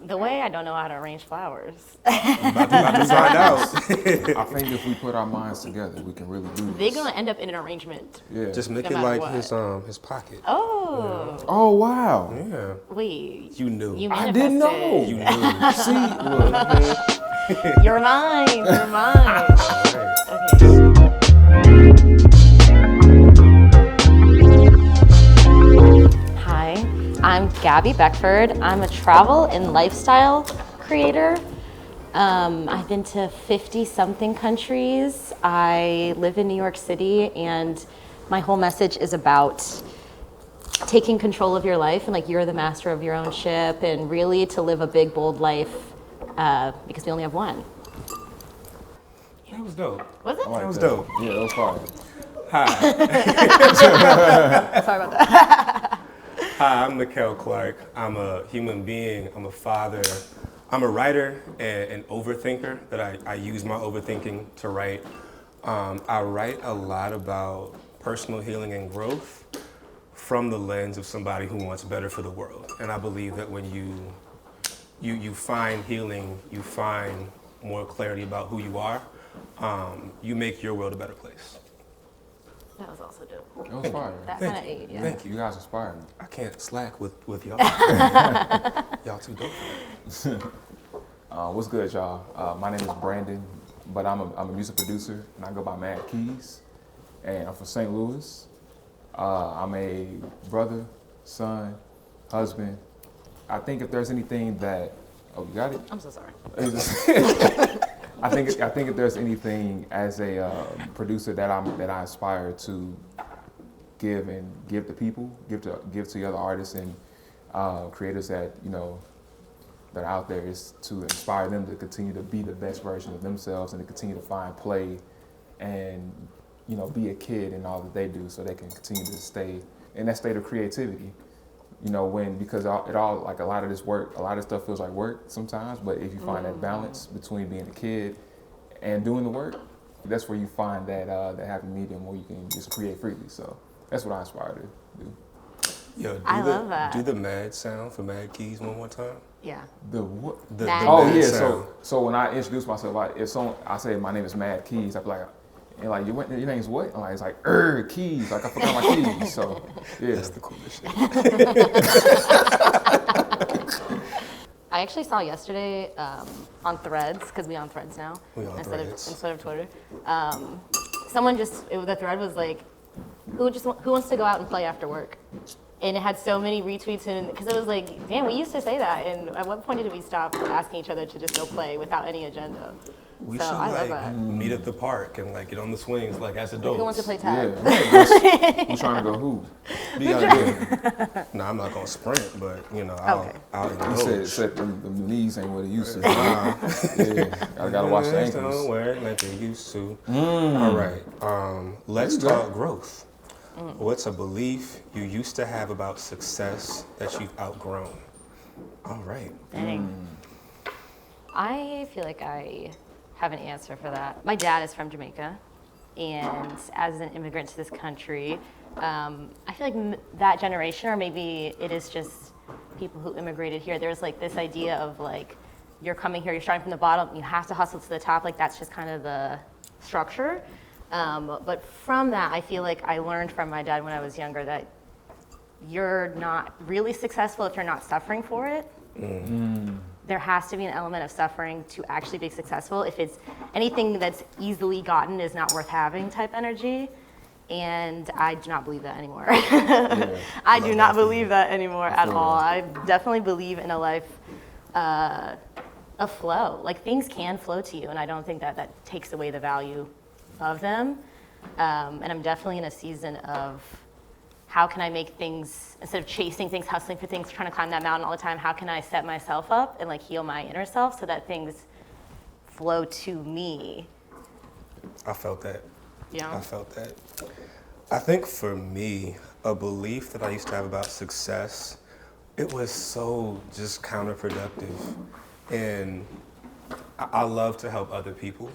The way I don't know how to arrange flowers. About to find out. I think if we put our minds together, we can really do this. They're gonna end up in an arrangement. Yeah. Just make No it matter like what. his pocket. Oh. Oh, wow. Yeah. Wait. You knew. You I didn't know. manifested. You knew. See, look. You're mine. You're mine. Right. Okay. Hi, I'm Gabby Beckford. I'm a travel and lifestyle creator. I've been to 50-something countries. I live in New York City, and my whole message is about taking control of your life and like you're the master of your own ship, and really to live a big, bold life because we only have one. That was dope. Was it? I like That was that. dope. Yeah, that was fire. Hi. Sorry about that. Hi, I'm Michell Clark. I'm a human being. I'm a father. I'm a writer and an overthinker. That I use my overthinking to write. I write a lot about personal healing and growth from the lens of somebody who wants better for the world. And I believe that when you find healing, you find more clarity about who you are, you make your world a better place. That was also dope. That was fire. That Thank kind of you. ate, yeah. Thank you. You guys inspired me. I can't slack with y'all. Y'all too dope. What's good, y'all? My name is Brandon, but I'm a music producer, and I go by Mad Keys, and I'm from St. Louis. I'm a brother, son, husband. I think if there's anything that, oh, you got it? I'm so sorry. I think if there's anything as a producer that I aspire to give to people, give to the other artists and creators that that are out there, is to inspire them to continue to be the best version of themselves and to continue to find play and be a kid in all that they do, so they can continue to stay in that state of creativity. Because it all, like a lot of this work, a lot of stuff feels like work sometimes, but if you find that balance between being a kid and doing the work, that's where you find that happy medium where you can just create freely. So that's what I aspire to do. Yo, I love that. Do the mad sound for Mad Keys one more time. Yeah. The what? The Mad Oh mad yeah, sound. so when I introduce myself, I say my name is Mad Keys, I be like, and like your name's what? I'm like, it's like Keys, like I forgot my keys. So yeah. That's the coolest shit. I actually saw yesterday on Threads, because we on Threads now We on instead Threads. of Twitter. Someone the thread was like, who wants to go out and play after work? And it had so many retweets, and because it was like, damn, we used to say that. And at what point did we stop asking each other to just go play without any agenda? We So should I love like that. meet at the park and like get on the swings like as adults. Who wants to play tag? Yeah. I'm trying to go who? Be out there. No, I'm not gonna sprint, but Okay. I'll You indulge. said the knees ain't what it used to be. Yeah, I gotta watch the ankles. Don't wear it like they used to. All right. Let's There you go. talk growth. What's a belief you used to have about success that you've outgrown? All right. Dang. I feel like I have an answer for that. My dad is from Jamaica, and as an immigrant to this country, I feel like that generation, or maybe it is just people who immigrated here, there's like this idea of like, you're coming here, you're starting from the bottom, you have to hustle to the top, like that's just kind of the structure. But from that, I feel like I learned from my dad when I was younger that you're not really successful if you're not suffering for it. There has to be an element of suffering to actually be successful. If it's anything that's easily gotten is not worth having type energy. And I do not believe that anymore. I do not believe that anymore at all. I definitely believe in a life of flow. Like things can flow to you, and I don't think that takes away the value of them. And I'm definitely in a season of how can I make things, instead of chasing things, hustling for things, trying to climb that mountain all the time, how can I set myself up and like heal my inner self so that things flow to me? I felt that. Yeah. I felt that. I think for me, a belief that I used to have about success, it was so just counterproductive. And I love to help other people.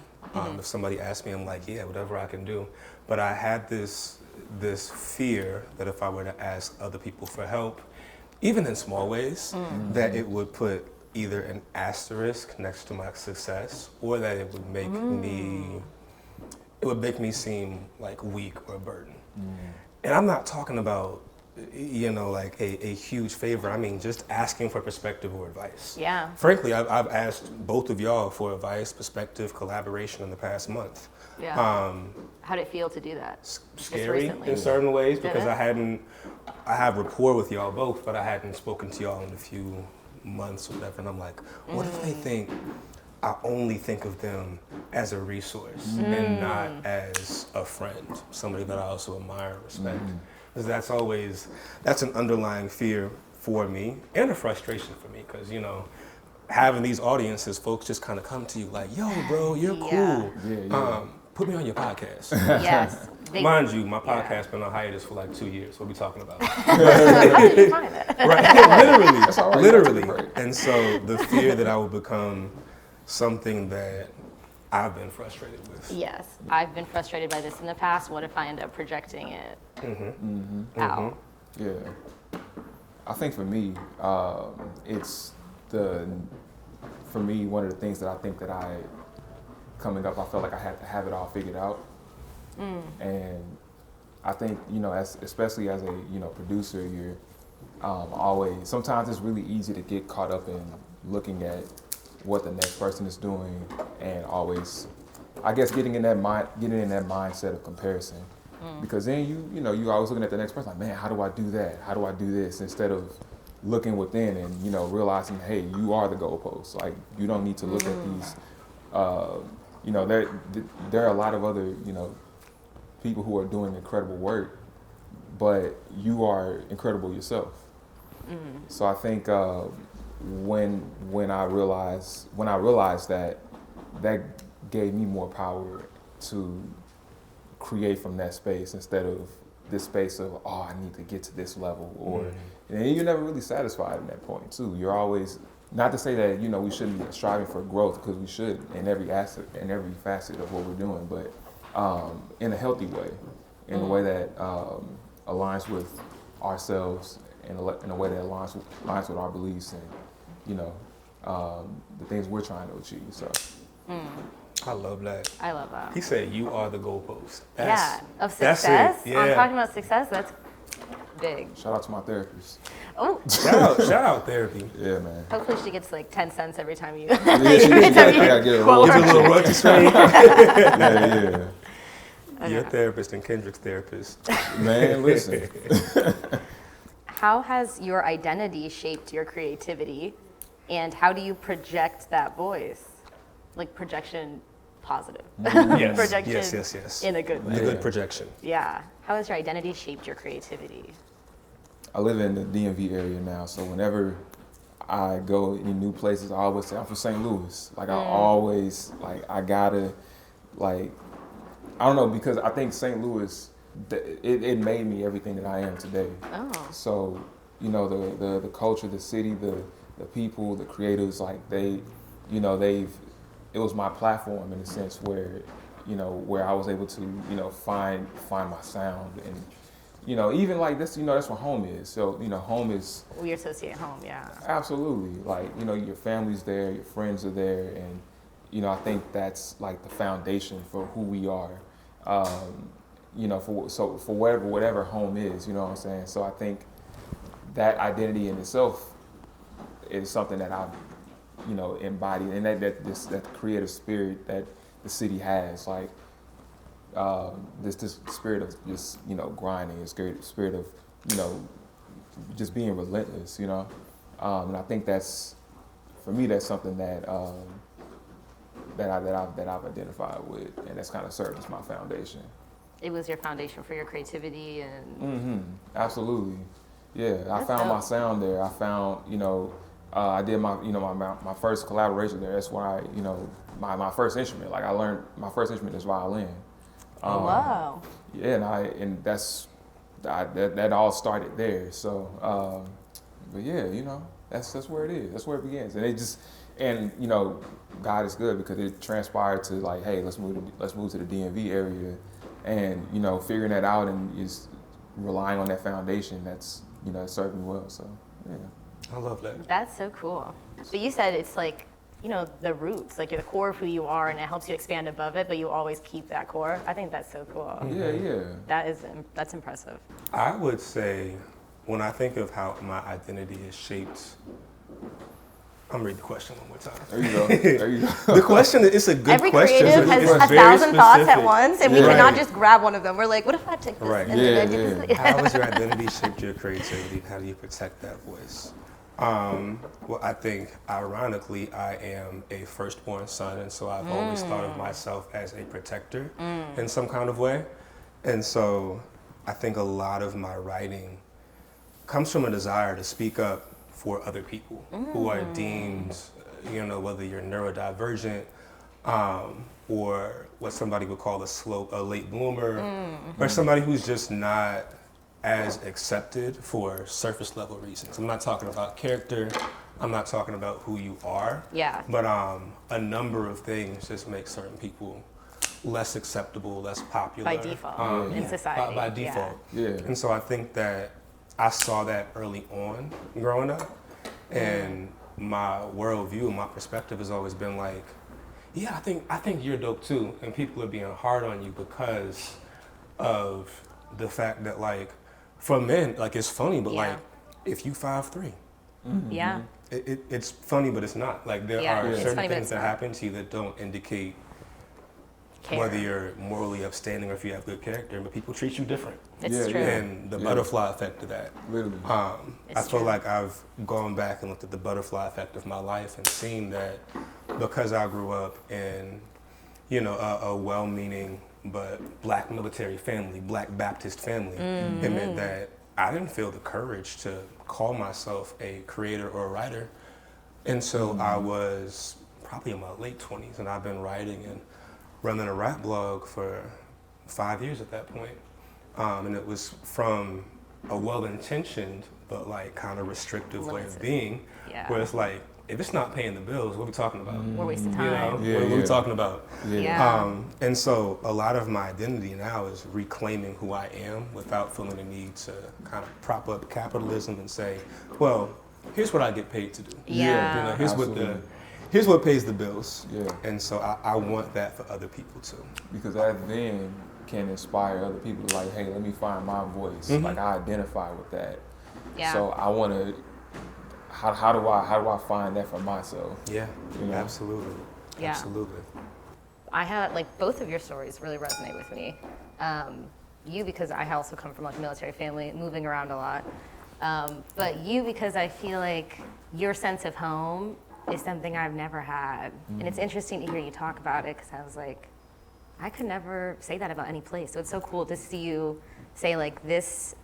If somebody asks me, I'm like, yeah, whatever I can do. But I had this fear that if I were to ask other people for help, even in small ways, that it would put either an asterisk next to my success, or that it would make me seem like weak or a burden. And I'm not talking about, like a huge favor. I mean, just asking for perspective or advice. Yeah. Frankly, I've asked both of y'all for advice, perspective, collaboration in the past month. Yeah. How did it feel to do that? Scary recently? in certain ways, Did because it? I have rapport with y'all both, but I hadn't spoken to y'all in a few months or whatever. And I'm like, what if they think I only think of them as a resource and not as a friend, somebody that I also admire and respect? Because that's an underlying fear for me and a frustration for me, because, having these audiences, folks just kind of come to you like, yo, bro, you're cool. Put me on your podcast. Yes. Mind you, my podcast's been on hiatus for like 2 years. What are we talking about? How did you find it? Right, That's all right. literally. And so the fear that I will become something that I've been frustrated with. Yes. I've been frustrated by this in the past. What if I end up projecting it out? Yeah. I think for me, for me, one of the things that I think that coming up, I felt like I had to have it all figured out. And I think, especially as a, producer, you're always, sometimes it's really easy to get caught up in looking at what the next person is doing, and always, I guess, getting in that mindset of comparison. Because then you always looking at the next person like, man, how do I do that? How do I do this? Instead of looking within and, realizing, hey, you are the goalpost. Like, you don't need to look at these, there are a lot of other, people who are doing incredible work, but you are incredible yourself. So I think when I realized that gave me more power to create from that space, instead of this space of, I need to get to this level, and you're never really satisfied in that point too. You're always, not to say that we shouldn't be striving for growth, because we should in every facet of what we're doing, but in a healthy way, in a way that aligns with ourselves, in a way that aligns with our beliefs and the things we're trying to achieve. So. I love that. I love that. He said, you are the goalpost. Of success. That's it. Yeah. I'm talking about success. That's big. Shout out to my therapist. Oh. Shout out therapy. Yeah, man. Hopefully she gets like 10 cents every time you. Yeah, I gotta get a little royalty stream. Yeah. Your therapist and Kendrick's therapist. Man, listen. How has your identity shaped your creativity, and how do you project that voice? Like projection positive. Yes. Projection Yes. in a good way. The good projection. Yeah. How has your identity shaped your creativity? I live in the DMV area now, so whenever I go in new places, I always say I'm from St. Louis. Like I always, I gotta, I don't know, because I think St. Louis, it made me everything that I am today. Oh. So, the culture, the city, the people, the creatives, it was my platform in a sense where, where I was able to, find my sound, and, even like this, that's what home is. So, home is. We associate home, yeah. Absolutely. Your family's there, your friends are there, and, I think that's like the foundation for who we are. For whatever home is, you know what I'm saying? So I think that identity in itself is something that I've, embodied, and that creative spirit that the city has, this spirit of just, grinding, a spirit of, just being relentless, and I think that's, for me, that's something that I've identified with, and that's kind of served as my foundation. It was your foundation for your creativity and. Absolutely, yeah. I found my sound there. I found, I did my first collaboration there. That's why my first instrument. I learned my first instrument is violin. Wow. Yeah, and that's that all started there. So, but yeah, that's where it is. That's where it begins, and it just. And God is good, because it transpired to hey, let's move to the DMV area, and figuring that out and just relying on that foundation. That's served me well. So yeah. I love that. That's so cool. But you said it's like, you know, the roots, like you're the core of who you are, and it helps you expand above it, but you always keep that core. I think that's so cool. That's impressive. I would say, when I think of how my identity is shaped, I'm reading the question one more time. There you go. There you go. The question, it's a good Every question. creative has It's a very thousand thoughts at specific. once, and we Right. cannot just grab one of them. We're like, what if I take this? Right. And then I Yeah, do this? How has your identity shaped your creativity? How do you protect that voice? Well, I think, ironically, I am a firstborn son, and so I've always thought of myself as a protector in some kind of way. And so I think a lot of my writing comes from a desire to speak up for other people who are deemed, you know, whether you're neurodivergent or what somebody would call a late bloomer, or somebody who's just not as accepted for surface level reasons. I'm not talking about character, I'm not talking about who you are, but a number of things just make certain people less acceptable, less popular. By default, in society. By default. Yeah. And so I think that I saw that early on growing up, and my worldview and my perspective has always been like, yeah, I think you're dope too, and people are being hard on you because of the fact that, like, for men, like, it's funny, but like, if you 5'3", Yeah. it's funny, but it's not. Like, there are it's certain funny, but things it's that not. happen to you that don't indicate Care. whether you're morally upstanding or if you have good character, but people treat you different. It's Yeah, true. yeah. And the butterfly effect of that. Literally. I It's feel true. like I've gone back and looked at the butterfly effect of my life and seen that because I grew up in, you know, a well-meaning but black military family, black Baptist family, it meant that I didn't feel the courage to call myself a creator or a writer. And so I was probably in my late 20s, and I've been writing and running a rap blog for 5 years at that point. And it was from a well-intentioned but like kind of restrictive way of being, where it's like, if it's not paying the bills, what are we talking about? We're wasting You time. know, what are we talking about? Yeah. And so a lot of my identity now is reclaiming who I am without feeling the need to kind of prop up capitalism and say, well, here's what I get paid to do. Yeah. You know, Absolutely. here's what pays the bills. Yeah. And so I want that for other people too. Because that then can inspire other people to like, hey, let me find my voice. Like, I identify with that. Yeah. So I want to. How do I find that for myself? Yeah, You know? absolutely. Yeah. Absolutely. I had, like, both of your stories really resonate with me. You, because I also come from, like, a military family, moving around a lot. But you, because I feel like your sense of home is something I've never had. And it's interesting to hear you talk about it, because I was like, I could never say that about any place. So it's so cool to see you say, like, this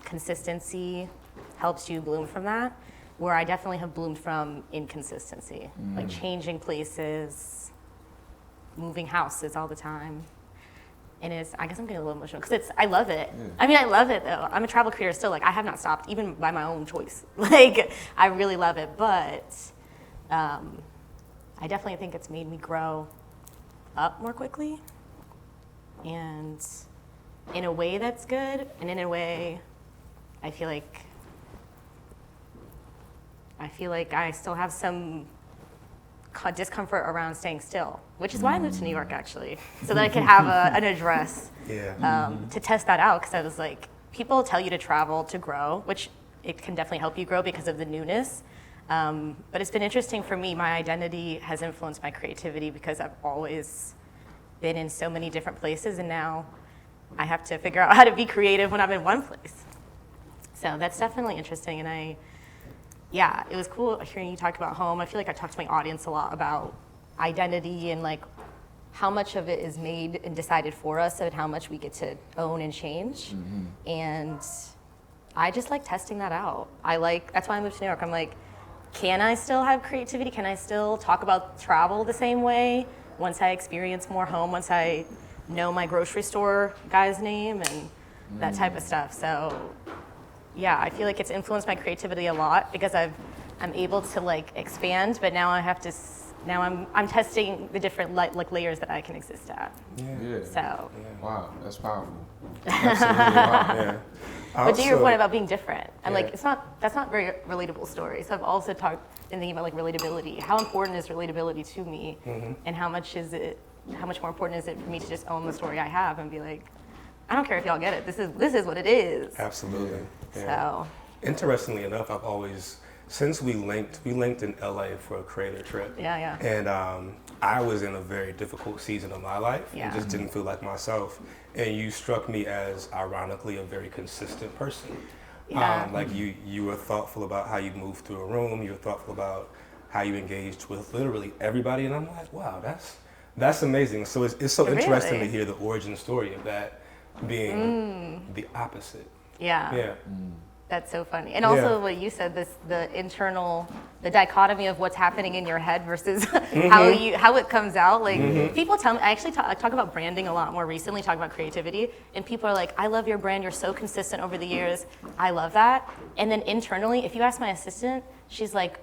consistency helps you bloom from that, where I definitely have bloomed from inconsistency, like changing places, moving houses all the time. And I guess I'm getting a little emotional because I love it. I mean, I love it though. I'm a travel creator still. Like, I have not stopped, even by my own choice. Like, I really love it, but I definitely think it's made me grow up more quickly, and in a way that's good, and in a way I feel like I still have some discomfort around staying still, which is why I moved to New York, actually, so that I could have an address to test that out, because I was like, people tell you to travel to grow, which it can definitely help you grow because of the newness, but it's been interesting for me. My identity has influenced my creativity because I've always been in so many different places, and now I have to figure out how to be creative when I'm in one place. So that's definitely interesting, and it was cool hearing you talk about home. I feel like I talk to my audience a lot about identity and like how much of it is made and decided for us and how much we get to own and change. And I just like testing that out. That's why I moved to New York. I'm like, can I still have creativity? Can I still talk about travel the same way once I experience more home, once I know my grocery store guy's name and that type of stuff? So yeah, I feel like it's influenced my creativity a lot because I'm able to like expand, but now I have to now I'm testing the different like layers that I can exist at. Yeah. So. Wow, that's powerful. Absolutely. Wow. Yeah. But to your Also- point about being different, I'm Yeah. like, that's not very relatable story. So I've also talked and thinking about like relatability. How important is relatability to me, and how much more important is it for me to just own the story I have and be like, I don't care if y'all get it. This is what it is. Absolutely. Yeah. So. Interestingly enough, I've always, since we linked in LA for a creator trip. Yeah. And I was in a very difficult season of my life. Yeah. I just didn't feel like myself. And you struck me as, ironically, a very consistent person. Yeah. Like you were thoughtful about how you moved through a room. You were thoughtful about how you engaged with literally everybody. And I'm like, wow, that's amazing. So it's so interesting Really? to hear the origin story of that being the opposite. Yeah. Yeah. That's so funny. And also Yeah. what you said, the dichotomy of what's happening in your head versus how it comes out. Like people tell me, I actually talk about branding a lot more recently, talk about creativity, and people are like, I love your brand, you're so consistent over the years. I love that. And then internally, if you ask my assistant, she's like,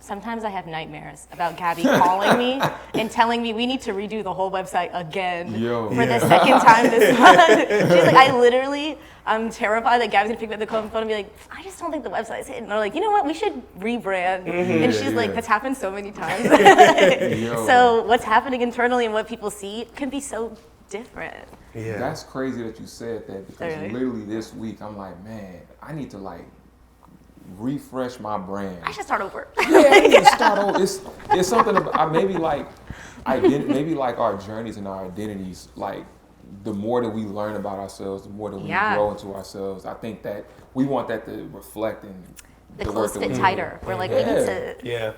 sometimes I have nightmares about Gabby calling me and telling me we need to redo the whole website again for the second time this month. She's like, I'm terrified that Gabby's gonna pick up the phone and be like, I just don't think the website's hitting. And they're like, you know what, we should rebrand. And she's like, that's happened so many times. So what's happening internally and what people see can be so different. Yeah. That's crazy that you said that because Really? literally this week I'm like, man, I need to like refresh my brand. I should start over. Yeah, I need to start over. It's something about maybe like our journeys and our identities. Like the more that we learn about ourselves, the more that we grow into ourselves. I think that we want that to reflect in The the clothes work that fit we tighter. We're like, we need to. Yeah.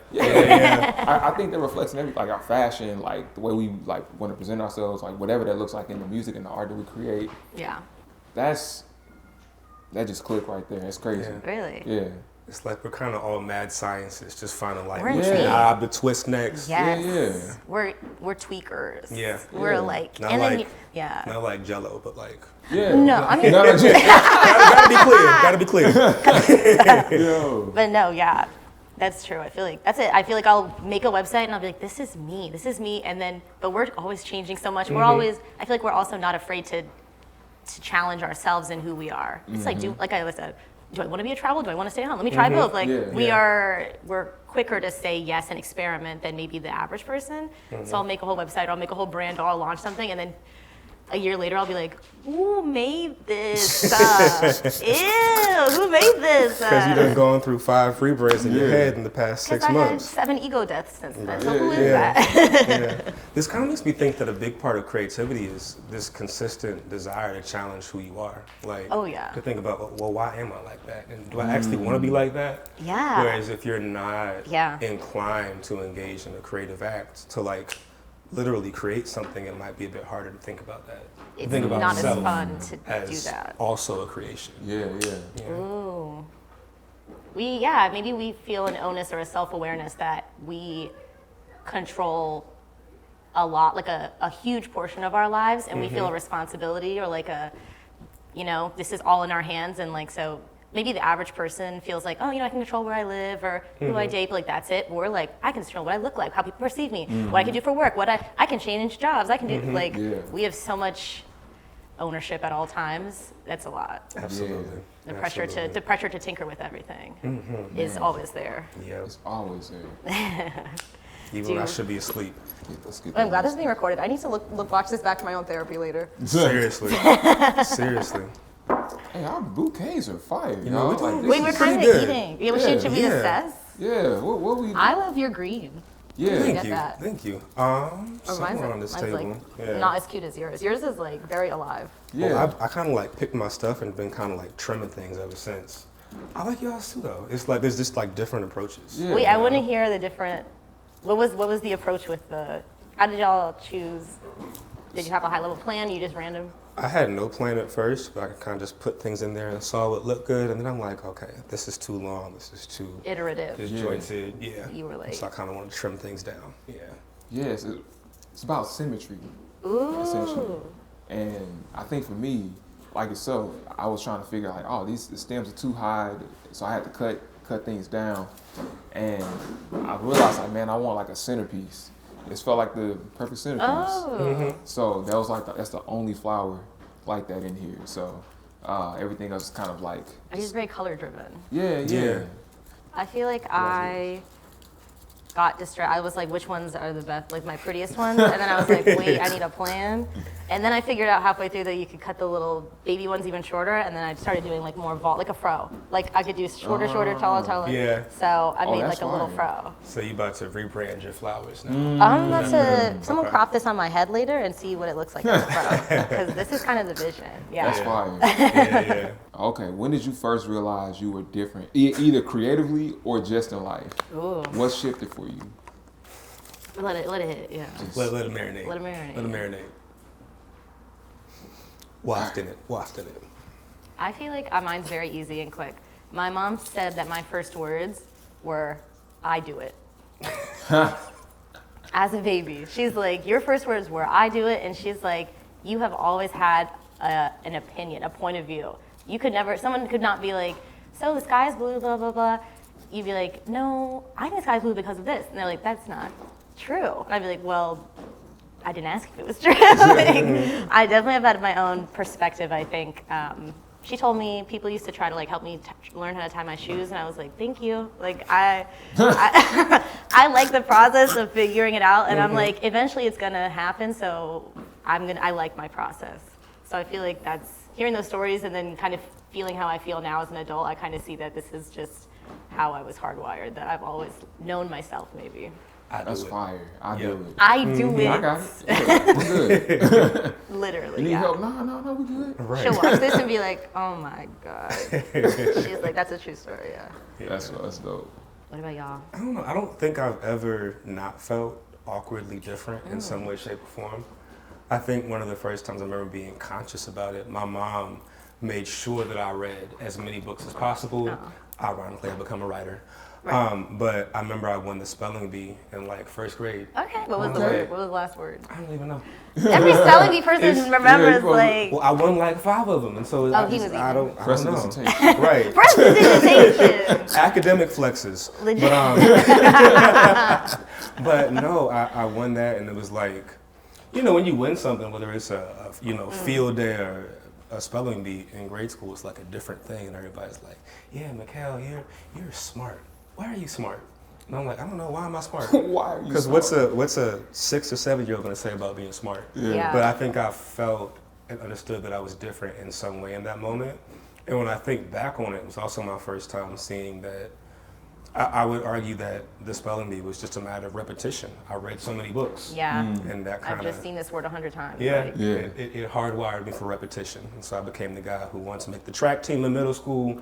I think that reflects in everything, like our fashion, like the way we like want to present ourselves, like whatever that looks like in the music and the art that we create. Yeah. That just clicked right there. It's crazy. Yeah. Really? Yeah. It's like we're kind of all mad scientists, just finding like We're which intrigued. knob to twist next. Yes. Yeah. We're tweakers. Yeah. We're Yeah. like, Not and like- then yeah. Not like Jello, but like. Yeah. No, I mean, No, Gotta be clear. yo. but no, yeah, that's true. I feel like that's it. I feel like I'll make a website and I'll be like, this is me, and then, but we're always changing so much. We're always. I feel like we're also not afraid to challenge ourselves in who we are. It's like, like I said, do I want to be a travel? Do I want to stay home? Let me try both. Like we're quicker to say yes and experiment than maybe the average person. So I'll make a whole website, or I'll make a whole brand, or I'll launch something, and then a year later I'll be like, who made this? Ew, who made this? Because you've been going through 5 rebrands in your Yeah. head in the past 6 I had months. 7 ego deaths since then. So Yeah, who is yeah. that? Yeah. This kind of makes me think that a big part of creativity is this consistent desire to challenge who you are. Like, Oh, yeah. to think about, well, why am I like that? And do I actually want to be like that? Yeah. Whereas if you're not Yeah. inclined to engage in a creative act, to like literally create something, it might be a bit harder to think about that. It's Think about not as yourself fun to as do that. also a creation. Yeah. Ooh. Maybe we feel an onus or a self-awareness that we control a lot, like a huge portion of our lives, and we feel a responsibility or like this is all in our hands, and like, so maybe the average person feels like, I can control where I live or who I date, but like that's it. We're like, I can control what I look like, how people perceive me, what I can do for work, what I can change jobs, I can do like, we have so much ownership at all times. That's a lot. Absolutely. The pressure to tinker with everything is always there. Yeah. It's always there. Even when I should be asleep. Let's get I'm glad that. this is being recorded. I need to watch this back to my own therapy later. Seriously. Seriously. Hey, our bouquets are fire. You know, y'all. we're doing- Like, this Wait, we're is- kind of pretty good. eating. Yeah, should we Yeah. assess? Yeah. What we? I love your green. Yeah. Thank Thank you. that. Thank you. Oh, Somewhere on this table. like Yeah. not as cute as yours. Yours is like very alive. Yeah. Well, I kind of like picked my stuff and been kind of like trimming things ever since. I like y'all's too though. It's like there's just like different approaches. Yeah. Wait, I want to hear the different. What was the approach with the? How did y'all choose? Did you have a high level plan? You just random? I had no plan at first, but I kind of just put things in there and saw what looked good, and then I'm like, okay, this is too long. This is too Iterative. disjointed. Yeah. You were like- So I kind of wanted to trim things down. Yeah. Yes. It's about symmetry. Essentially. Ooh. And I think for me, like itself, I was trying to figure out like, the stems are too high, so I had to cut cut things down, and I realized like, man, I want like a centerpiece. It felt like the perfect centerpiece. Oh. So that was like that's the only flower like that in here. So everything else is kind of like He's very color driven. yeah. I feel like I got distracted. I was like, which ones are the best, like my prettiest ones? And then I was like, wait, I need a plan. And then I figured out halfway through that you could cut the little baby ones even shorter. And then I started doing like more like a fro. Like I could do shorter, taller. Yeah. So I made that's like a little fire. fro. So you about to rebrand your flowers now? I'm about to, someone crop this on my head later and see what it looks like as a fro. Because this is kind of the vision. Yeah. That's fire. Yeah. Okay, when did you first realize you were different, either creatively or just in life? Ooh. What shifted for you? Let it hit, yeah. Let it marinate. Let it marinate. Let it marinate. Waft in it. I feel like mine's very easy and quick. My mom said that my first words were, I do it. As a baby. She's like, your first words were, I do it. And she's like, you have always had an opinion, a point of view. You could never, someone could not be like, so the sky is blue, blah, blah, blah. You'd be like, no, I think the sky is blue because of this. And they're like, that's not true. And I'd be like, well, I didn't ask if it was true. Like, I definitely have had my own perspective, I think. She told me people used to try to like help me learn how to tie my shoes, and I was like, thank you. Like I like the process of figuring it out, and I'm like, eventually it's gonna happen. So I like my process. So I feel like that's hearing those stories and then kind of feeling how I feel now as an adult. I kind of see that this is just how I was hardwired. That I've always known myself, maybe. That's fire. I do it. I do it. I got it. Yeah, we're good. Literally. You need yeah. help? No, we good. Right. She'll watch this and be like, oh my God. She's like, that's a true story, yeah. That's dope. What about y'all? I don't know. I don't think I've ever not felt awkwardly different in some way, shape, or form. I think one of the first times I remember being conscious about it, my mom made sure that I read as many books as possible. Ironically, I become a writer. Right. But I remember I won the spelling bee in like first grade. Okay, what was the word? What was the last word? I don't even know. Every spelling bee person remembers like, Well, I won like 5 of them, and so he was eating. I don't know. Prestidigitation. Right. prestidigitation. Academic flexes. Legit. But no, I won that, and it was like, you know, when you win something, whether it's a field day or a spelling bee in grade school, it's like a different thing, and everybody's like, yeah, Michelle, you're smart. Why are you smart? And I'm like, I don't know, why am I smart? Why are you Because smart? what's a 6 or 7 year old gonna say about being smart? Yeah. But I think I felt and understood that I was different in some way in that moment. And when I think back on it, it was also my first time seeing that I would argue that the spelling bee was just a matter of repetition. I read so many books. Yeah. And that kind I've of just seen this word 100 times. yeah, like- it hardwired me for repetition. And so I became the guy who wanted to make the track team in middle school.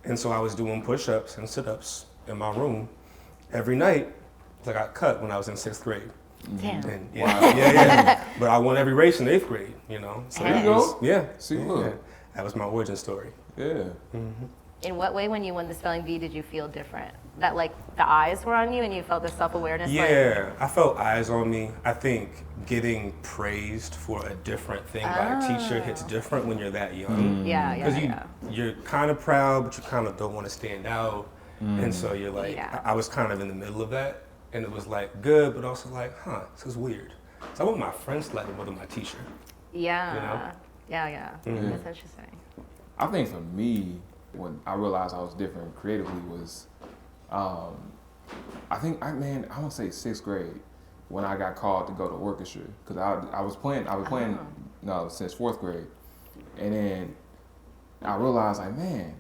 And so I was doing push-ups and sit-ups in my room every night. I got cut when I was in 6th grade. Damn. And yeah. But I won every race in 8th grade, you know. So There you go. Yeah. See, yeah. look. That was my origin story. Yeah. In what way, when you won the spelling bee, did you feel different? That like the eyes were on you and you felt the self-awareness? Yeah, I felt eyes on me. I think getting praised for a different thing by a teacher hits different when you're that young. Yeah, Because yeah. you're kind of proud, but you kind of don't want to stand out. And so you're like, Yeah. I was kind of in the middle of that. And it was like good, but also like, this is weird. So I want my friends to like it more than my teacher. Yeah. You know? Yeah. That's interesting. I think for me, when I realized I was different creatively was, I want to say 6th grade when I got called to go to orchestra because I was playing since 4th grade, and then I realized like, man,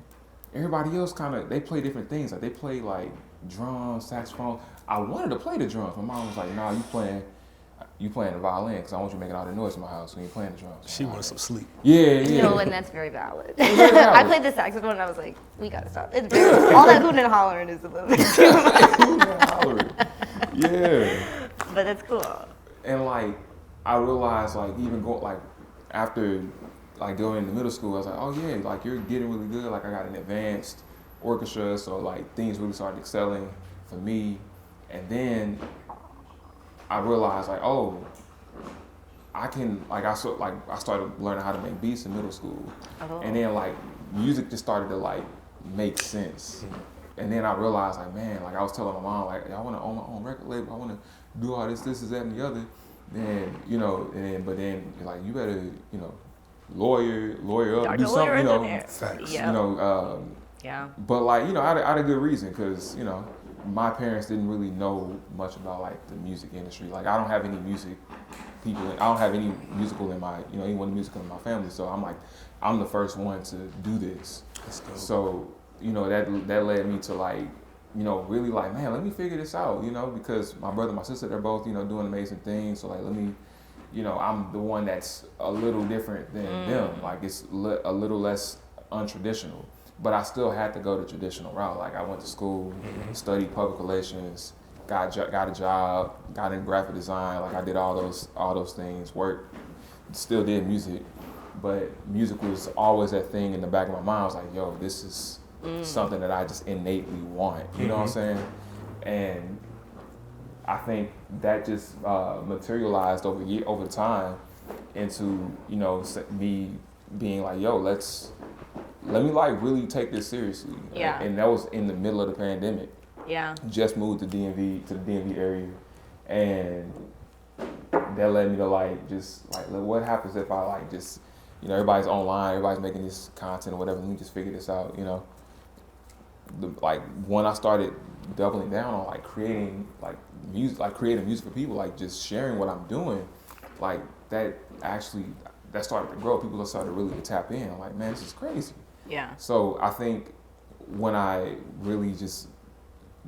everybody else they play different things. Like they play like drums, saxophone. I wanted to play the drums. My mom was like, nah, you playing the violin because I want you making all the noise in my house when you're playing the drums. She wanted some sleep. Yeah. No, and that's very valid. Very valid. I played the saxophone and I was like, we gotta stop. It's very, all that hooting and hollering is a little bit too much. Yeah. But it's cool. And like, I realized like even after like going into middle school, I was like, oh yeah, like you're getting really good. Like I got an advanced orchestra, so like things really started excelling for me. And then I realized like, oh, I can like I started learning how to make beats in middle school, and then like music just started to like make sense. and then I realized, like, man, like I was telling my mom, like, I want to own my own record label. I want to do all this, that, and the other. Then, you know, but then like, you better, you know, lawyer up, do something, you know. Facts. You know, Yeah. but like, you know, I had a good reason, because, you know, my parents didn't really know much about like the music industry. Like, I don't have any music people. I don't have any musical in my, you know, anyone musical in my family. So I'm like, I'm the first one to do this. So, you know, that led me to like, you know, really like, man, let me figure this out, you know, because my brother and my sister, they're both, you know, doing amazing things. So like, let me, you know, I'm the one that's a little different than them. Like, it's a little less untraditional. But I still had to go the traditional route. Like, I went to school, studied public relations, got a job, got in graphic design. Like, I did all those things, worked, still did music. But music was always that thing in the back of my mind. I was like, yo, this is something that I just innately want. You know what I'm saying? And I think that just materialized over time into, you know, me being like, yo, let me like really take this seriously. Yeah. And that was in the middle of the pandemic. Yeah. Just moved to the DMV area, and that led me to like, just like, what happens if I like just, you know, everybody's online, everybody's making this content or whatever, let me just figure this out, you know. Like, when I started doubling down on like creating like music, like creating music for people, like just sharing what I'm doing, like that started to grow. People started really to tap in. I'm like, man, this is crazy. Yeah. So I think when I really just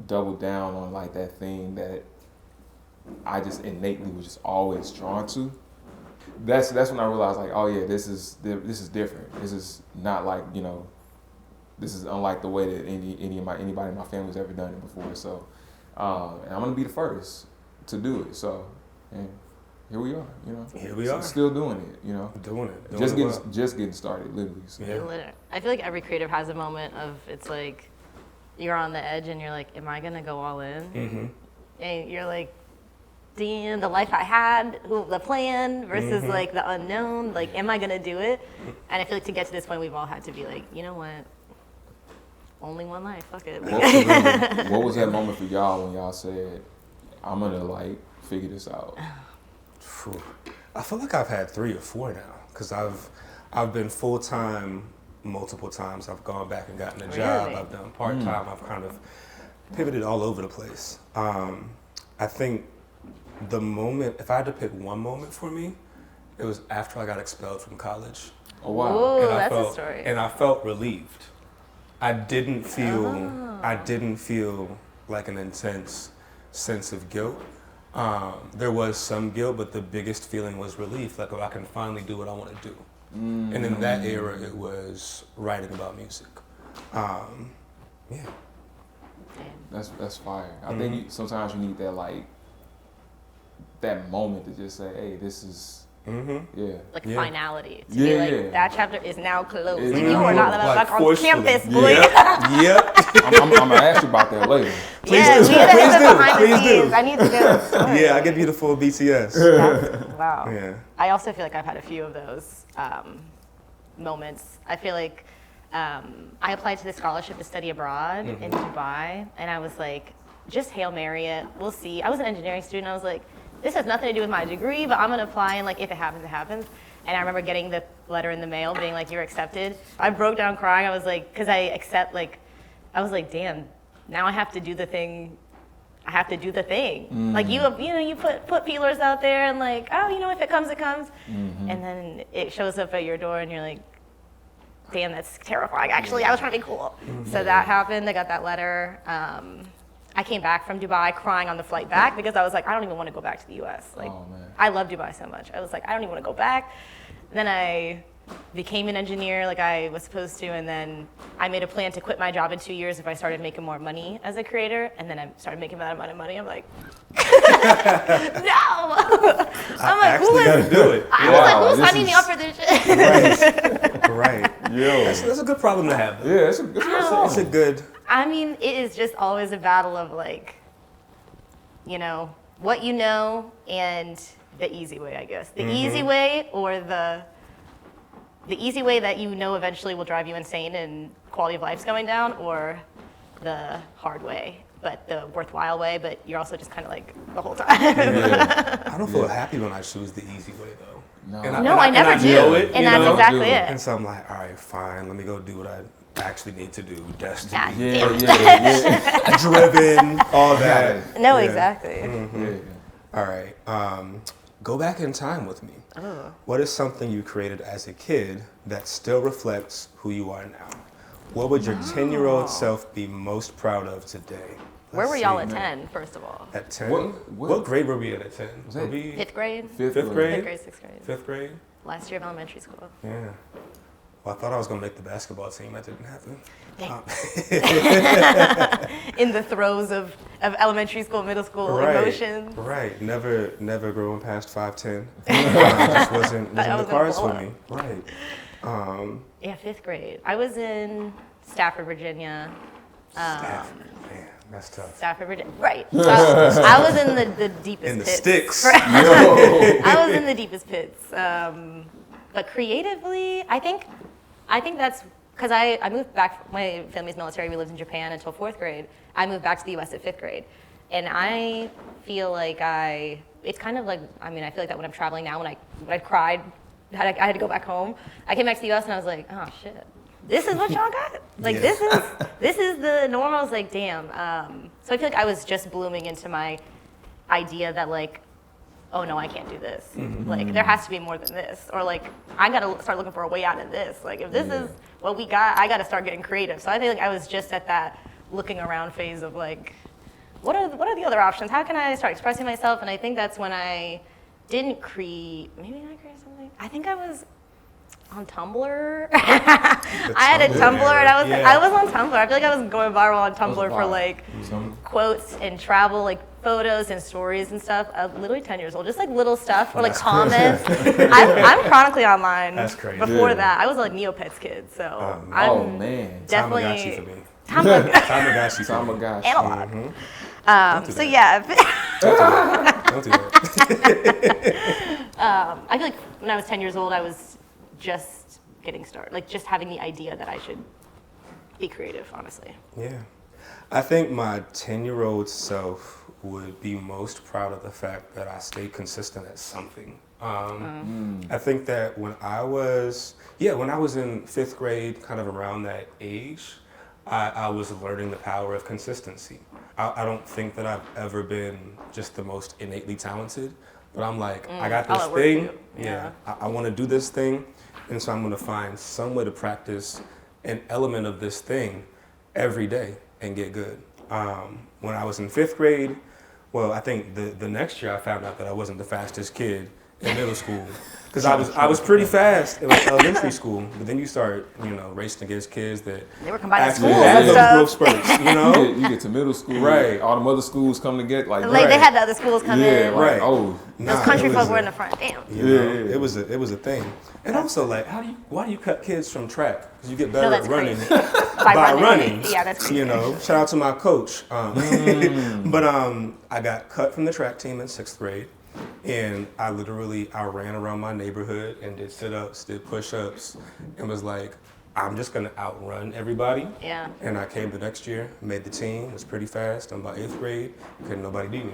doubled down on like that thing that I just innately was just always drawn to, that's when I realized, like, oh yeah, this is different. This is not like, you know, this is unlike the way that anybody in my family's ever done it before. So, and I'm gonna be the first to do it. So, and here we are, you know. Here we are. Still doing it, you know. Doing it. Just getting started, literally. So. Yeah. I feel like every creative has a moment of, it's like, you're on the edge and you're like, am I gonna go all in? And you're like, damn, the life I had, the plan versus like the unknown, like, am I gonna do it? And I feel like to get to this point, we've all had to be like, you know what? Only one life, fuck it. What was that moment for y'all when y'all said, I'm gonna like figure this out? I feel like I've had 3 or 4 now, because I've been full-time multiple times. I've gone back and gotten a job. Really? I've done part-time. I've kind of pivoted all over the place. I think the moment, if I had to pick one moment for me, it was after I got expelled from college. Oh wow! Ooh, And that's a story. And I felt relieved. I didn't feel like an intense sense of guilt. There was some guilt, but the biggest feeling was relief. Like, oh, I can finally do what I want to do. And in that era, it was writing about music. Yeah. That's fire. I think sometimes you need that like that moment to just say, hey, this is Like finality. To Yeah, be like, yeah. that chapter is now closed. It's And you are not allowed like back on forcefully. campus, boy. Yep. I'm gonna ask you about that later. Yeah, do. we gotta Please hit do. the behind Please the do. scenes. I need to know the story. Yeah, I give you the full BTS. Wow. Yeah. I also feel like I've had a few of those moments. I feel like I applied to the scholarship to study abroad in Dubai, and I was like, just Hail Mary it. We'll see. I was an engineering student. I was like, this has nothing to do with my degree, but I'm gonna apply, and like, if it happens, it happens. And I remember getting the letter in the mail being like, you're accepted. I broke down crying. I was like, because I was like, damn, now I have to do the thing. I have to do the thing. Like, you put feelers out there and like, oh, you know, if it comes, it comes. And then it shows up at your door and you're like, damn, that's terrifying. Actually, I was trying to be cool. So that happened. I got that letter. I came back from Dubai crying on the flight back because I was like, I don't even want to go back to the US. Like, Oh, man. I love Dubai so much. I was like, I don't even want to go back. Then I became an engineer like I was supposed to, and then I made a plan to quit my job in 2 years if I started making more money as a creator, and then I started making that amount of money. I'm like, no! I'm like, who Actually, gotta do it. I was like, who's signing me up for this shit? Right. Yo. That's a good problem to have. Yeah, it's a It's a good. I mean, it is just always a battle of like, you know, what you know and the easy way, I guess. The easy way, or the easy way that you know eventually will drive you insane and quality of life's going down, or the hard way, but the worthwhile way, but you're also just kind of like the whole time. I don't feel happy when I choose the easy way though. No. I never do. Know it, And you that's know? exactly it. And so I'm like, all right, fine, let me go do what I actually need to do. Destiny, God Yeah. driven, all that. No, Yeah. exactly. All right, go back in time with me. Oh. What is something you created as a kid that still reflects who you are now? What would your 10-year-old self be most proud of today? Where Let's were y'all see. at 10, first of all? At 10? What- What grade were we in at 10? Was Were that we Fifth grade? Fifth Fifth grade? Fifth grade, sixth grade. Fifth grade? Last year of elementary school. Yeah. Well, I thought I was going to make the basketball team. That didn't happen. In the throes of elementary school, middle school emotions. Right. Never growing past 5'10". Just wasn't in the was gonna cards blow for up. me. Right. Yeah, fifth grade. I was in Stafford, Virginia. Stafford. Man, that's tough. Stafford, Virginia. Right. So I was in the deepest In the pits. sticks. I was in the deepest pits. But creatively, I think that's because I moved back. My family's military. We lived in Japan until fourth grade. I moved back to the U.S. at fifth grade, and I feel like it's kind of like, I mean, I feel like that when I'm traveling now, when I cried, I had to go back home. I came back to the U.S. and I was like, oh shit, this is what y'all got? Like Yeah. this is the normal. I was like, damn. So I feel like I was just blooming into my idea that like, oh no, I can't do this. Like there has to be more than this, or like I gotta start looking for a way out of this. Like if this is what we got, I gotta start getting creative. So I think like I was just at that looking around phase of like, what are the other options? How can I start expressing myself? And I think that's when I didn't create. Maybe I created something. I think I was on Tumblr. I had a Tumblr, and I was on Tumblr. I feel like I was going viral on Tumblr for like quotes and travel, like photos and stories and stuff. I was literally 10 years old, just like little stuff or like comments. I'm chronically online. That's crazy. Before that, I was like Neopets kid, so I'm man. definitely Tamagotchi for me. Tamagotchi. Tamagotchi. Analog. So yeah. Don't do that. I feel like when I was 10 years old, I was just getting started, like just having the idea that I should be creative, honestly. Yeah. I think my 10-year-old self would be most proud of the fact that I stayed consistent at something. I think that when I was in fifth grade, kind of around that age, I was learning the power of consistency. I don't think that I've ever been just the most innately talented, but I'm like, I got this thing. Yeah. I want to do this thing. And so I'm going to find some way to practice an element of this thing every day and get good. When I was in fifth grade, well, I think the next year I found out that I wasn't the fastest kid in middle school. Because I was pretty fast in like elementary school, but then you start, racing against kids that They were combining actually schools had and those stuff. growth spurts, You get to middle school, Right. all the other schools come to get like They had the other schools come in. Right. Oh, Those country folk were in the front. Damn. It was a thing. And also, like, why do you cut kids from track? Because you get better that's at running crazy. by running. Yeah, that's crazy. Shout out to my coach. But I got cut from the track team in sixth grade. And I ran around my neighborhood and did sit-ups, did push-ups, and was like, I'm just gonna outrun everybody. Yeah. And I came the next year, made the team, was pretty fast. I'm about 8th grade, couldn't nobody beat me.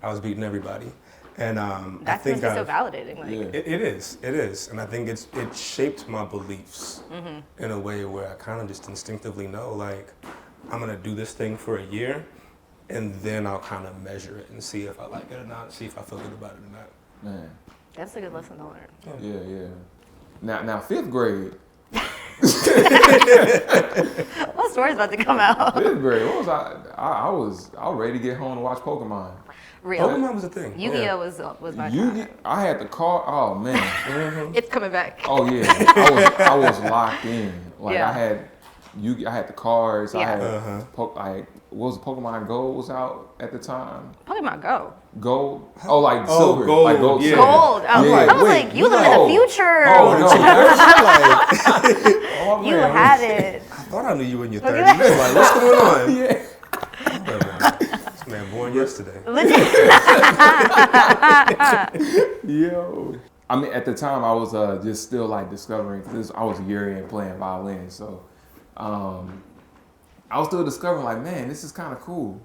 I was beating everybody. And I think so validating. Like. it is. And I think it shaped my beliefs in a way where I kind of just instinctively know, like, I'm gonna do this thing for a year, and then I'll kind of measure it and see if I like it or not, see if I feel good about it or not. man. That's a good lesson to learn. Yeah. Now fifth grade. What story's about to come out? Fifth grade. What was I was ready to get home and watch Pokemon. Real. Pokemon was a thing. Yu-Gi-Oh was my time. I had the car. Oh man. It's coming back. Oh yeah. I was locked in. Like Yeah. I had the cards. I Yeah. had what was it, Pokemon Gold was out at the time. Pokemon Go. Gold. Oh, like silver. gold, Like gold. yeah. Silver. Gold. Oh, Yeah. I was Wait, like, you live in no. the future. Oh no. Oh, You man. had it. I thought I knew you in your 30s. Like, what's going on? Yeah. This man born yesterday. Yo. I mean, at the time, I was just still like discovering. Cause I was a year in playing violin, so I was still discovering, like, man, this is kind of cool.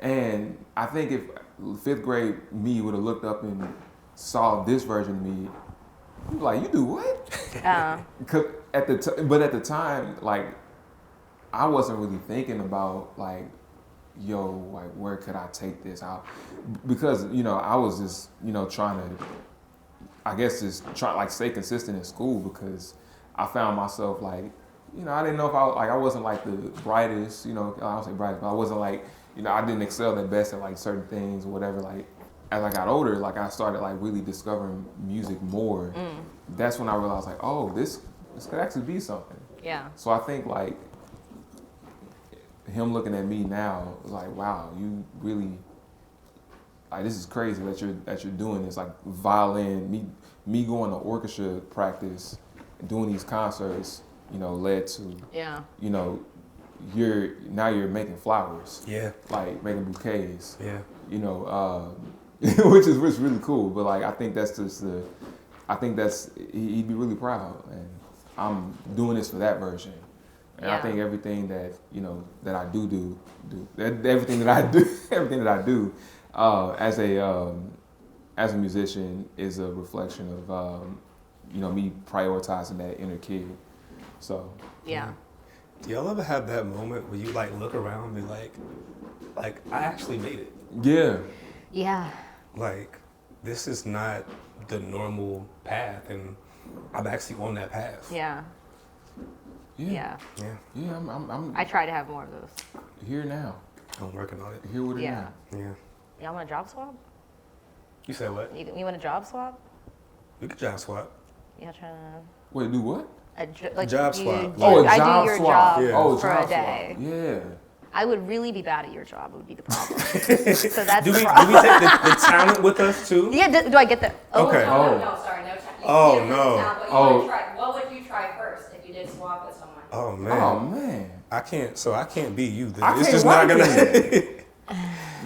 And I think if 5th grade me would have looked up and saw this version of me, he'd be like, you do what? But at the time, like, I wasn't really thinking about, like, yo, like, where could I take this out? Because, you know, I was just, you know, trying to, I guess, just try like stay consistent in school, because I found myself, like, you know, I didn't know if I wasn't like the brightest, you know, I don't say brightest, but I wasn't like, you know, I didn't excel at best at like certain things or whatever. Like, as I got older, like, I started like really discovering music more. That's when I realized, like, oh, this could actually be something. Yeah. So I think, like, him looking at me now, like, wow, you really, like, this is crazy that you're doing this. Like, violin, me going to orchestra practice, doing these concerts, you know, led to, you know, you're making flowers. Yeah. Like, making bouquets. Yeah. You know, which is really cool. But, like, I think that's just he'd be really proud. And I'm doing this for that version. And I think everything that, you know, that I do everything that I do as a musician is a reflection of, you know, me prioritizing that inner kid. So. Yeah. Do y'all ever have that moment where you like look around and be like I actually made it? Yeah. Yeah. Like, this is not the normal path, and I'm actually on that path. Yeah. Yeah. Yeah. Yeah. I try to have more of those. Here now. I'm working on it. Here with it Yeah. now. Yeah. Y'all want a job swap? You said what? You want a job swap? We could job swap. Yeah, trying to. Wait, do what? Job swap. Oh, a I job do your swap. job Yeah. Oh, for job a day. swap. Yeah. I would really be bad at your job. Would be the problem. So that's Do the we problem. take the talent with us too? Yeah. Do I get the? Okay. Oh. No, sorry, no time. Oh, no. What would you try first if you did swap with someone? Oh man. Oh man. I can't be you. Then. I It's can't just not write gonna.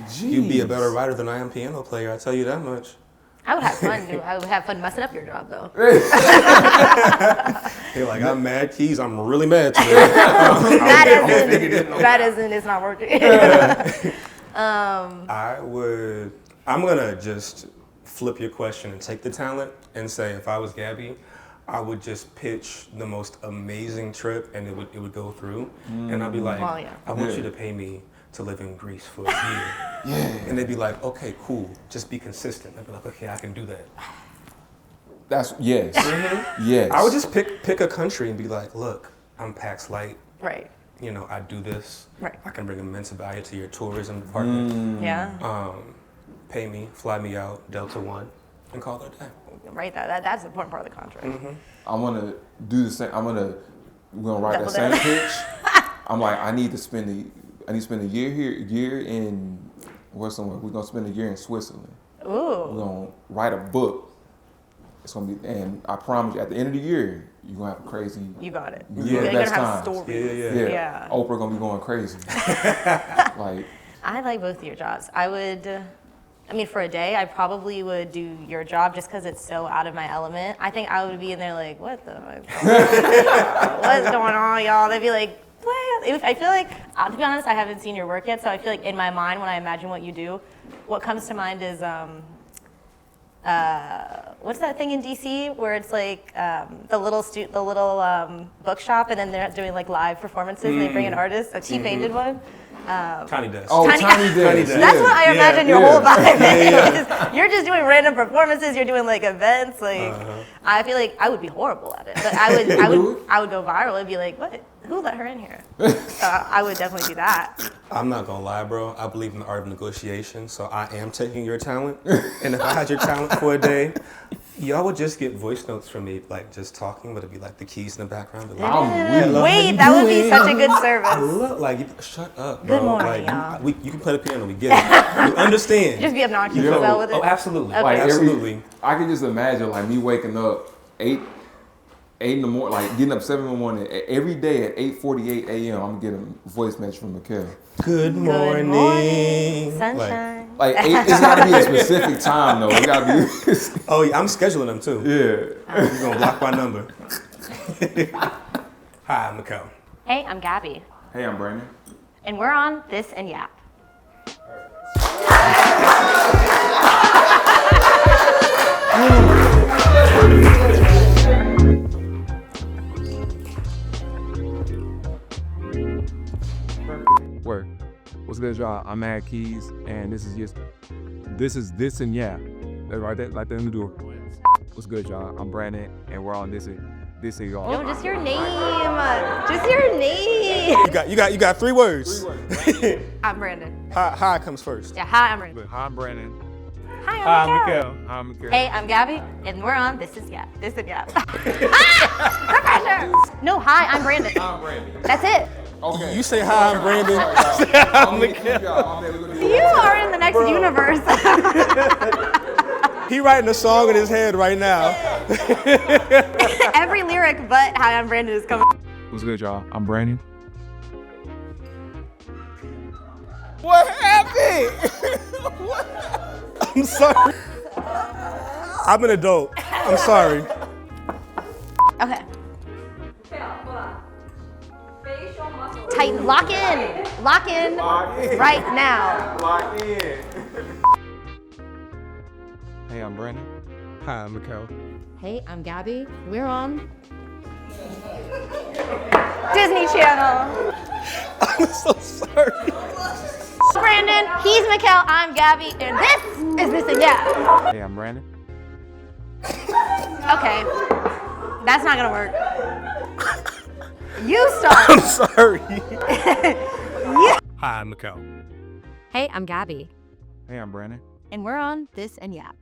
Jeez. You'd be a better writer than I am piano player. I tell you that much. I would have fun. I would have fun messing up your job though. You're like, I'm mad keys. I'm really mad today. That isn't. It's not working. I'm gonna just flip your question and take the talent and say, if I was Gabby, I would just pitch the most amazing trip, and it would go through, and I'd be like, Well, yeah. I want you to pay me to live in Greece for a year. Yeah. And they'd be like, okay, cool, just be consistent. I'd be like, okay, I can do that. That's yes. Yes. I would just pick a country and be like, look, I'm Pax Light. Right. You know, I do this. Right. I can bring immense value to your tourism department. Yeah. Pay me, fly me out, Delta One, and call it a day. Right. That's the important part of the contract. I'm gonna do the same. We're gonna write that Double same pitch. I'm like, I need to spend a year in where's somewhere. We're gonna spend a year in Switzerland. Ooh. We're gonna write a book. It's gonna be, and I promise you, at the end of the year, you're gonna have a crazy. You got it. Yeah, You're gonna best have times. stories. Yeah. Yeah. Oprah gonna be going crazy. Like, I like both of your jobs. For a day, I probably would do your job just because it's so out of my element. I think I would be in there like, what the fuck? What's going on, y'all? They'd be like, what? I feel like, to be honest, I haven't seen your work yet, so I feel like in my mind, when I imagine what you do, what comes to mind is, what's that thing in DC where it's like the little bookshop, and then they're doing like live performances, and they bring in artists. A T-Pain did one. Tiny Desk. oh, Tiny Tiny Desk. That's what I imagine your Yeah. whole vibe is. Yeah. You're just doing random performances. You're doing like events. Like I feel like I would be horrible at it, but I would go viral. It'd be like, what? Who let her in here? I would definitely do that. I'm not gonna lie, bro. I believe in the art of negotiation, so I am taking your talent. And if I had your talent for a day, y'all would just get voice notes from me, like just talking, but it'd be like the keys in the background. Be like, I'm Wait, that would be such a good I service. love, like, shut up, bro. Good morning, like, y'all. you can play the piano. We get it. You understand? Just be obnoxious Yo. as well with it. Oh, absolutely. Okay. Like Absolutely. I can just imagine like me waking up 8 in the morning, like getting up 7 in the morning every day at 8:48 a.m. I'm gonna get a voice message from Michelle. Good morning. morning, sunshine. Like it's gotta be a specific time though. It gotta be. Oh, yeah, I'm scheduling them too. Yeah. You're gonna block my number. Hi, I'm Michelle. Hey, I'm Gabby. Hey, I'm Brandon. And we're on This and Yap. Word. What's good, y'all? I'm Mad Keys, and this is This and Yap. That's right there, like that in the door. What's good, y'all? I'm Brandon, and we're on This and y'all. No, just your name. Just your name. You got 3 words. I'm Brandon. Hi comes first. Yeah, hi, I'm Brandon. Hi, I'm Brandon. Hi, Hi, I'm I'm Michelle. Mikhail. Hi, I'm Mikhail. Hey, I'm Gabby, and we're on This is Yap. This and Yap. Pressure. No, hi, I'm Brandon. I'm Brandon. That's it. Okay. You say hi, I'm Brandon. You are in the next universe. He writing a song in his head right now. Every lyric but hi, I'm Brandon is coming. What's good, y'all? I'm Brandon. What happened? I'm sorry. I'm an adult. I'm sorry. Okay. Okay, hold on. Facial muscles. Tighten. Lock in. Lock in right now. Lock in. Hey, I'm Brandon. Hi, I'm Mikhail. Hey, I'm Gabby. We're on Disney Channel. I'm so sorry. Brandon, he's Michelle, I'm Gabby, and this is This and Yap. Hey, I'm Brandon. Okay, that's not gonna work. You start. I'm sorry. Hi, I'm Mikhail. Hey, I'm Gabby, Hey, I'm Brandon. and we're on This and Yap.